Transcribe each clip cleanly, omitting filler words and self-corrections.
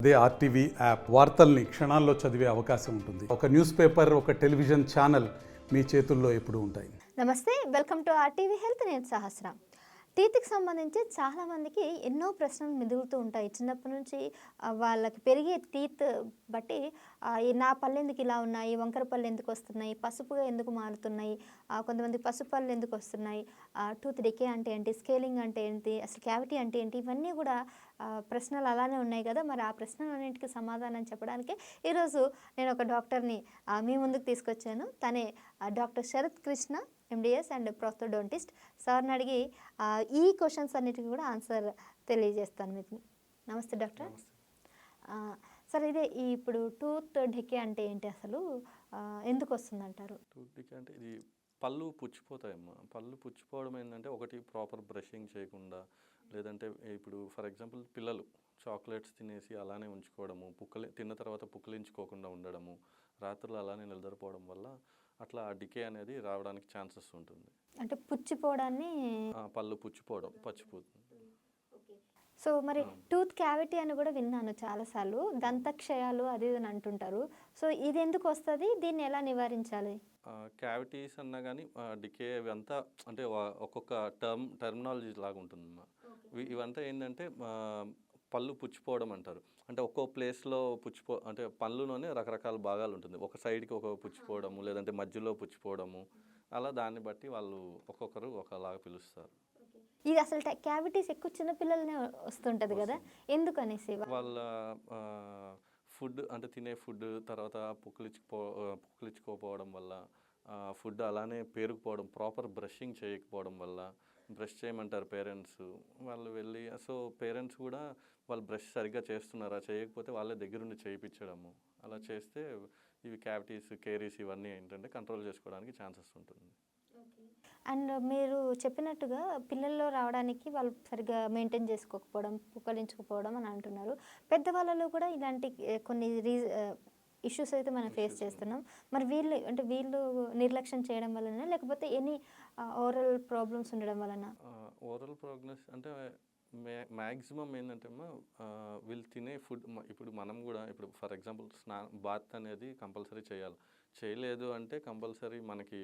అదే RTV app వార్తల్ని క్షణాల్లో చదివే అవకాశం ఉంటుంది. ఒక న్యూస్ పేపర్, ఒక టెలివిజన్ ఛానల్ మీ చేతుల్లో ఎప్పుడూ ఉంటాయి. నమస్తే, వెల్కమ్ టు ఆర్టీవీ హెల్త్. నేను సహస్ర. టీత్కి సంబంధించి చాలామందికి ఎన్నో ప్రశ్నలు మెదులుతూ ఉంటాయి. చిన్నప్పటి నుంచి వాళ్ళకి పెరిగే టీత్ బట్టి నా పళ్ళు ఎందుకు ఇలా ఉన్నాయి, వంకర పళ్ళు ఎందుకు వస్తున్నాయి, పసుపుగా ఎందుకు మారుతున్నాయి, కొంతమంది పసుపు పళ్ళు ఎందుకు వస్తున్నాయి, టూత్ డికే అంటే ఏంటి, స్కేలింగ్ అంటే ఏంటి, అసలు క్యావిటీ అంటే ఏంటి, ఇవన్నీ కూడా ప్రశ్నలు అలానే ఉన్నాయి కదా. మరి ఆ ప్రశ్నలన్నింటికి సమాధానం చెప్పడానికి ఈరోజు నేను ఒక డాక్టర్ని మీ ముందుకు తీసుకొచ్చాను. తనే doctor Sarath Krishna, MDS and prosthodontist. సార్ని అడిగి ఈ క్వశ్చన్స్ అన్నిటికీ కూడా ఆన్సర్ తెలియజేస్తాను మీకు. నమస్తే డాక్టర్. సార్, ఇదే ఇప్పుడు టూత్ డికే అంటే ఏంటి, అసలు ఎందుకు వస్తుంది అంటారు? టూత్ డికే అంటే ఇది పళ్ళు పుచ్చిపోతాయమ్మా. పళ్ళు పుచ్చిపోవడం ఏంటంటే, ఒకటి ప్రాపర్ బ్రషింగ్ చేయకుండా, లేదంటే ఇప్పుడు ఫర్ ఎగ్జాంపుల్ పిల్లలు చాక్లెట్స్ తినేసి అలానే ఉంచుకోవడము, తిన్న తర్వాత పుక్కలించుకోకుండా ఉండడము, రాత్రులు అలానే నిద్రపోవడం వల్ల అట్లా డికే అనేది రావడానికి ఛాన్సెస్ ఉంటుంది. అంటే పుచ్చిపోవడాన్ని, పళ్ళు పుచ్చిపోవడం, పచ్చిపోతుంది. సో మరి టూత్ క్యావిటీ అని కూడా విన్నాను చాలాసార్లు, దంతక్షయాలు అది ఇది అని అంటుంటారు. సో ఇది ఎందుకు వస్తుంది, దీన్ని ఎలా నివారించాలి? క్యావిటీస్ అన్నా కానీ డికే ఇవంతా అంటే ఒక్కొక్క టర్మినాలజీ లాగా ఉంటుందమ్మా. ఇవంతా ఏంటంటే పళ్ళు పుచ్చిపోవడం అంటారు. అంటే ఒక్కో ప్లేస్లో అంటే పళ్ళులోనే రకరకాల భాగాలు ఉంటుంది. ఒక సైడ్కి ఒక పుచ్చిపోవడము, లేదంటే మధ్యలో పుచ్చిపోవడము, అలా దాన్ని బట్టి వాళ్ళు ఒక్కొక్కరు ఒకలాగా పిలుస్తారు. ఇది అసలు క్యావిటీస్ ఎక్కువ చిన్నపిల్లలనే వస్తుంటుంది కదా, ఎందుకు అనేసి? వాళ్ళ ఫుడ్ అంటే తినే ఫుడ్ తర్వాత పుక్కిలించుకోపోవడం వల్ల, ఫుడ్ అలానే పేరుకుపోవడం, ప్రాపర్ బ్రషింగ్ చేయకపోవడం వల్ల. బ్రష్ చేయమంటారు పేరెంట్స్, వాళ్ళు వెళ్ళి, సో పేరెంట్స్ కూడా వాళ్ళు బ్రష్ సరిగ్గా చేస్తున్నారా, చేయకపోతే వాళ్ళే దగ్గరుండి చేయించడము, అలా చేస్తే ఇవి క్యావిటీస్, కేరీస్ ఇవన్నీ ఏంటంటే కంట్రోల్ చేసుకోవడానికి ఛాన్సెస్ ఉంటుంది. అండ్ మీరు చెప్పినట్టుగా పిల్లల్లో రావడానికి వాళ్ళు సరిగ్గా మెయింటైన్ చేసుకోకపోవడం, పుక్కలించుకోపోవడం అని అంటున్నారు. పెద్దవాళ్ళలో కూడా ఇలాంటి కొన్ని ఇష్యూస్ అయితే మనం ఫేస్ చేస్తున్నాం. మరి వీళ్ళు నిర్లక్ష్యం చేయడం వలన, లేకపోతే ఎనీ ఓరల్ ప్రాబ్లమ్స్ ఉండడం వలన? ఓరల్ ప్రాబ్లమ్స్ అంటే మ్యాక్సిమం ఏంటంటే వీళ్ళు తినే ఫుడ్, ఇప్పుడు మనం కూడా ఇప్పుడు ఫర్ ఎగ్జాంపుల్ బాత్ అనేది కంపల్సరీ చేయాలి. చేయలేదు అంటే కంపల్సరీ మనకి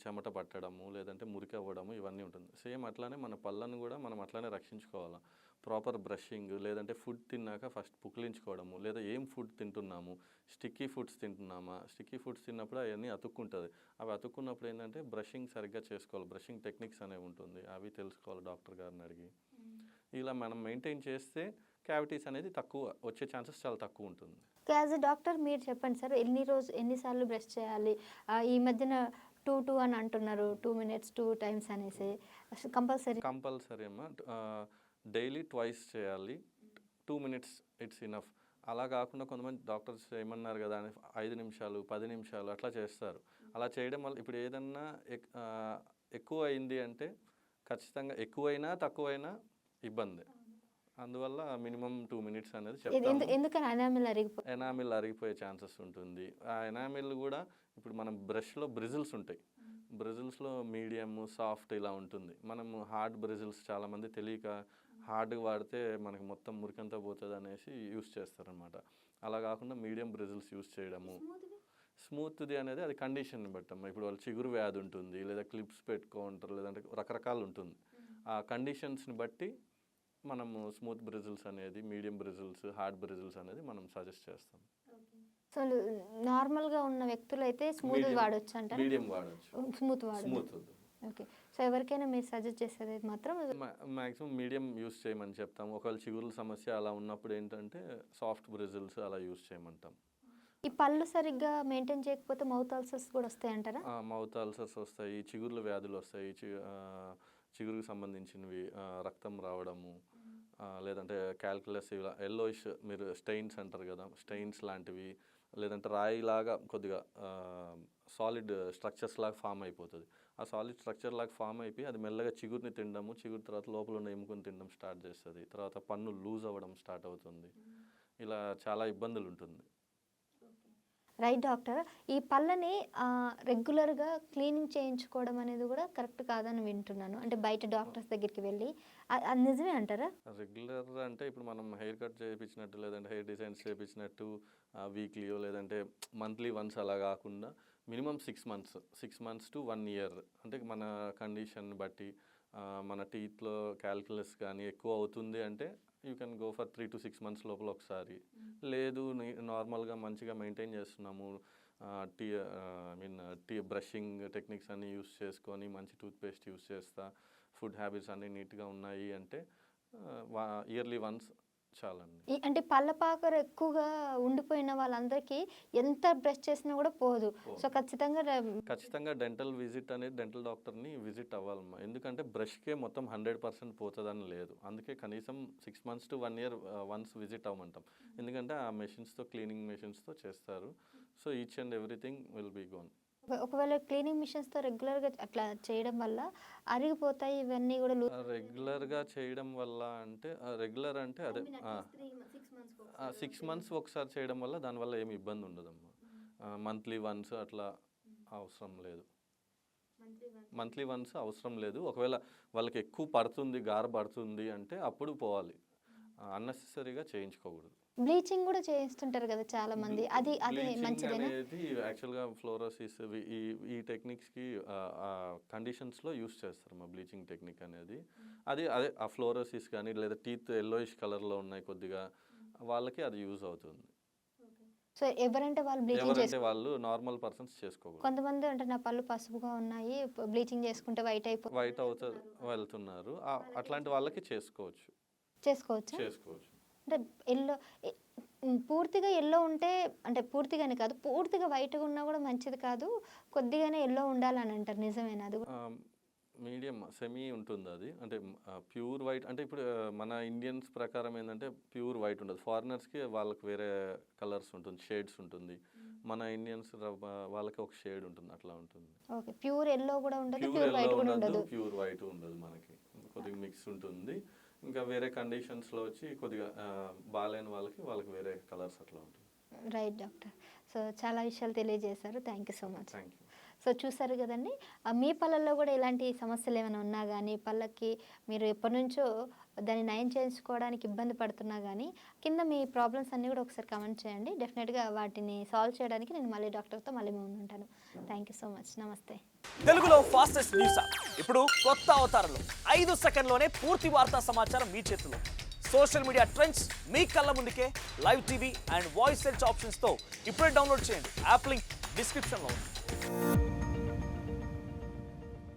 చెమట పట్టడము, లేదంటే మురికి అవ్వడము, ఇవన్నీ ఉంటుంది. సేమ్ అట్లానే మన పళ్ళను కూడా మనం అట్లానే రక్షించుకోవాలి. ప్రాపర్ బ్రషింగ్, లేదంటే ఫుడ్ తిన్నాక ఫస్ట్ పుక్కిలించుకోవడము, లేదా ఏం ఫుడ్ తింటున్నాము, స్టిక్కీ ఫుడ్స్ తింటున్నామా, స్టిక్కీ ఫుడ్స్ తిన్నప్పుడు అవన్నీ అతుక్కుంటుంది. అవి అతుక్కున్నప్పుడు ఏంటంటే బ్రషింగ్ సరిగ్గా చేసుకోవాలి. బ్రషింగ్ టెక్నిక్స్ అనేవి ఉంటుంది, అవి తెలుసుకోవాలి డాక్టర్ గారిని అడిగి. ఇలా మనం మెయింటైన్ చేస్తే క్యావిటీస్ అనేది తక్కువ వచ్చే ఛాన్సెస్ చాలా తక్కువ ఉంటుంది. యాజ్ ఎ డాక్టర్ మీరు చెప్పండి సార్, ఎన్నిసార్లు బ్రష్ చేయాలి? ఈ మధ్యన 2 అని అంటున్నారు, 2 minutes 2 times అనేసి. కంపల్సరీ అమ్మా. డైలీ ట్వైస్ చేయాలి. 2 minutes ఇట్స్ ఇనఫ్. అలా కాకుండా కొంతమంది డాక్టర్స్ ఏమన్నారు కదా అని 5 నిమిషాలు 10 నిమిషాలు అట్లా చేస్తారు. అలా చేయడం వల్ల ఇప్పుడు ఏదన్నా ఎక్కువ అయింది అంటే ఖచ్చితంగా ఎక్కువైనా తక్కువైనా ఇబ్బంది. అందువల్ల మినిమం 2 minutes అనేది చెప్తాము. ఎందుకని ఎనామిల్ అరిగిపోయే ఛాన్సెస్ ఉంటుంది. ఆ ఎనామిల్ కూడా ఇప్పుడు మనం బ్రష్లో బ్రిజిల్స్ ఉంటాయి. బ్రిజిల్స్లో మీడియం, సాఫ్ట్ ఇలా ఉంటుంది. మనము హార్డ్ బ్రిజిల్స్ చాలామంది తెలియక హార్డ్గా వాడితే మనకి మొత్తం మురికంతా పోతుంది అనేసి యూస్ చేస్తారనమాట. అలా కాకుండా మీడియం బ్రిజిల్స్ యూస్ చేయడము. స్మూత్ది అనేది అది కండిషన్ని బట్టమ్మా. ఇప్పుడు వాళ్ళు చిగురు వ్యాధి ఉంటుంది, లేదా క్లిప్స్ పెట్టుకుంటారు, లేదంటే రకరకాలు ఉంటుంది. ఆ కండిషన్స్ని బట్టి మనము స్మూత్ బ్రిజిల్స్ అనేది, మీడియం బ్రిజిల్స్, హార్డ్ బ్రిజిల్స్ అనేది మనం సజెస్ట్ చేస్తాం. సో నార్మల్గా ఉన్న వ్యక్తులు అయితే స్మూత్ వాడచ్చు అంటారు, మీడియం వాడచ్చు, స్మూత్ వాడచ్చు. ఓకే. సో ఎవరికైనా మీరు సజెస్ట్ చేసేది మాత్రం మ్యాక్సిమం మీడియం యూస్ చేయమని చెప్తాం. ఒకవేళ చిగురుల సమస్య అలా ఉన్నప్పుడు ఏంటంటే సాఫ్ట్ బ్రిజిల్స్ అలా యూస్ చేయమంటాం. ఈ పళ్ళు సరిగ్గా మెయింటైన్ చేయకపోతే మౌత్ అల్సర్స్ కూడా వస్తాయి అంటారా? మౌత్ అల్సర్స్ వస్తాయి, చిగుర్ల వ్యాధులు వస్తాయి, చిగురుకు సంబంధించినవి, రక్తం రావడము, లేదంటే క్యాల్కులస్ ఇలా ఎల్లోయిష్, మీరు స్టెయిన్స్ అంటారు కదా, స్టెయిన్స్ లాంటివి, లేదంటే రాయిలాగా కొద్దిగా సాలిడ్ స్ట్రక్చర్స్ లాగా ఫామ్ అయిపోతుంది. ఆ సాలిడ్ స్ట్రక్చర్ లాగా ఫామ్ అయిపోయి అది మెల్లగా చిగురుని తినడము, చిగురు తర్వాత లోపల ఉన్న ఎముకని తినడం స్టార్ట్ చేస్తుంది. తర్వాత పన్ను లూజ్ అవ్వడం స్టార్ట్ అవుతుంది. ఇలా చాలా ఇబ్బందులు ఉంటుంది. Right doctor. ఈ పళ్ళని రెగ్యులర్గా క్లీనింగ్ చేయించుకోవడం అనేది కూడా కరెక్ట్ కాదని వింటున్నాను. అంటే బయట డాక్టర్స్ దగ్గరికి వెళ్ళి అది నిజమే అంటారా? రెగ్యులర్ అంటే ఇప్పుడు మనం హెయిర్ కట్ చేయించినట్టు లేదంటే హెయిర్ డిజైన్స్ చేయించినట్టు వీక్లీయో లేదంటే మంత్లీ వన్స్ అలా కాకుండా మినిమం 6 months టు 1 year అంటే మన కండిషన్ బట్టి మన టీత్లో క్యాల్కులస్ కానీ ఎక్కువ అవుతుంది అంటే you can go for 3 to 6 months లోపల ఒకసారి. లేదు నార్మల్గా మంచిగా మెయింటైన్ చేస్తున్నాము బ్రషింగ్ టెక్నిక్స్ అన్నీ యూస్ చేసుకొని మంచి టూత్పేస్ట్ యూస్ చేస్తా ఫుడ్ హ్యాబిట్స్ అన్నీ నీట్గా ఉన్నాయి అంటే ఇయర్లీ వన్స్ చాలండి. అంటే పళ్ళపాకరు ఎక్కువగా ఉండిపోయిన వాళ్ళందరికీ ఎంత బ్రష్ చేసినా కూడా పోదు. సో ఖచ్చితంగా డెంటల్ విజిట్ అనేది డెంటల్ డాక్టర్ని విజిట్ అవ్వాలమ్మా. ఎందుకంటే బ్రష్కే మొత్తం 100% పోతుందని లేదు. అందుకే కనీసం 6 months to 1 year once visit అవ్వమంటాం. ఎందుకంటే ఆ మెషిన్స్తో క్లీనింగ్ మెషిన్స్తో చేస్తారు. So each and everything will be gone. ఒకవేళ క్లీనింగ్ మిషన్స్తో రెగ్యులర్గా అట్లా చేయడం వల్ల అరిగిపోతాయి ఇవన్నీ కూడా. రెగ్యులర్గా చేయడం వల్ల అంటే రెగ్యులర్ అంటే అదే 6 months ఒకసారి చేయడం వల్ల దానివల్ల ఏమి ఇబ్బంది ఉండదమ్మా. మంత్లీ వన్స్ అట్లా అవసరం లేదు. మంత్లీ వన్స్ అవసరం లేదు. ఒకవేళ వాళ్ళకి ఎక్కువ పడుతుంది గార పడుతుంది అంటే అప్పుడు పోవాలి. అన్నెసెసరీగా చేయించుకోకూడదు. బ్లీచింగ్ కూడా చేయిస్తుంటారు కదా చాలా మంది. అది మంచిదేనా? అనేది యాక్చువల్గా ఫ్లోరోసిస్ ఈ టెక్నిక్స్కి కండిషన్స్లో యూస్ చేస్తారు మా బ్లీచింగ్ టెక్నిక్ అనేది. అదే ఆ ఫ్లోరోసిస్ కానీ లేదా టీత్ ఎల్లోయిష్ కలర్లో ఉన్నాయి కొద్దిగా వాళ్ళకి అది యూజ్ అవుతుంది. సో ఎవరంటే వాళ్ళు నార్మల్ పర్సన్స్ చేసుకోకూడదు. కొంతమంది అంటే నా పళ్ళు పసుపుగా ఉన్నాయి బ్లీచింగ్ చేసుకుంటే వైట్ అవుతుంది వెళ్తున్నారు. అట్లాంటి వాళ్ళకి చేసుకోవచ్చు. అంటే ఎల్లో పూర్తిగా ఎల్లో ఉంటే అంటే పూర్తిగానే కాదు పూర్తిగా వైట్గా ఉన్నా కూడా మంచిది కాదు. కొద్దిగానే ఎల్లో ఉండాలని అంటారు. నిజమేనా? అది మీడియం సెమీ ఉంటుంది అది. అంటే ప్యూర్ వైట్ అంటే ఇప్పుడు మన ఇండియన్స్ ప్రకారం ఏంటంటే ప్యూర్ వైట్ ఉండదు. ఫారినర్స్కి వాళ్ళకి వేరే కలర్స్ ఉంటుంది, షేడ్స్ ఉంటుంది. మన ఇండియన్స్ వాళ్ళకి ఒక షేడ్ ఉంటుంది, అట్లా ఉంటుంది. ఓకే. ప్యూర్ ఎల్లో కూడా ఉండదు, ప్యూర్ వైట్ కూడా ఉండదు. ప్యూర్ వైట్ ఉండదు, మనకి కొద్దిగా మిక్స్ ఉంటుంది. ఇంకా వేరే కండిషన్స్లో వచ్చి కొద్దిగా బాగాలేని వాళ్ళకి వేరే కలర్స్ అట్లా ఉంటుంది. Right doctor. సో చాలా విషయాలు తెలియజేశారు. Thank you so much. Thank you. So చూసారు కదండి, మీ పళ్ళల్లో కూడా ఇలాంటి సమస్యలు ఏమైనా ఉన్నా కానీ పళ్ళకి మీరు ఎప్పటి నుంచో దాన్ని నయం చేసుకోవడానికి ఇబ్బంది పడుతున్నా కానీ కింద మీ ప్రాబ్లమ్స్ అన్నీ కూడా ఒకసారి కమెంట్ చేయండి. డెఫినెట్గా వాటిని సాల్వ్ చేయడానికి నేను మళ్ళీ డాక్టర్తో మళ్ళీ ముందు ఉంటాను. Thank you so much. నమస్తే. తెలుగులో ఫాస్టెస్ట్ న్యూస్ ఇప్పుడు కొత్త అవతారంలో 5 సెకండ్లోనే పూర్తి వార్తా సమాచారం మీ చేతిలో. సోషల్ మీడియా ట్రెండ్స్ మీ కళ్ళ ముందుకే live TV and voice search ఆప్షన్స్తో ఇప్పుడే డౌన్లోడ్ చేయండి. యాప్ లింక్ డిస్క్రిప్షన్లో ఉంది.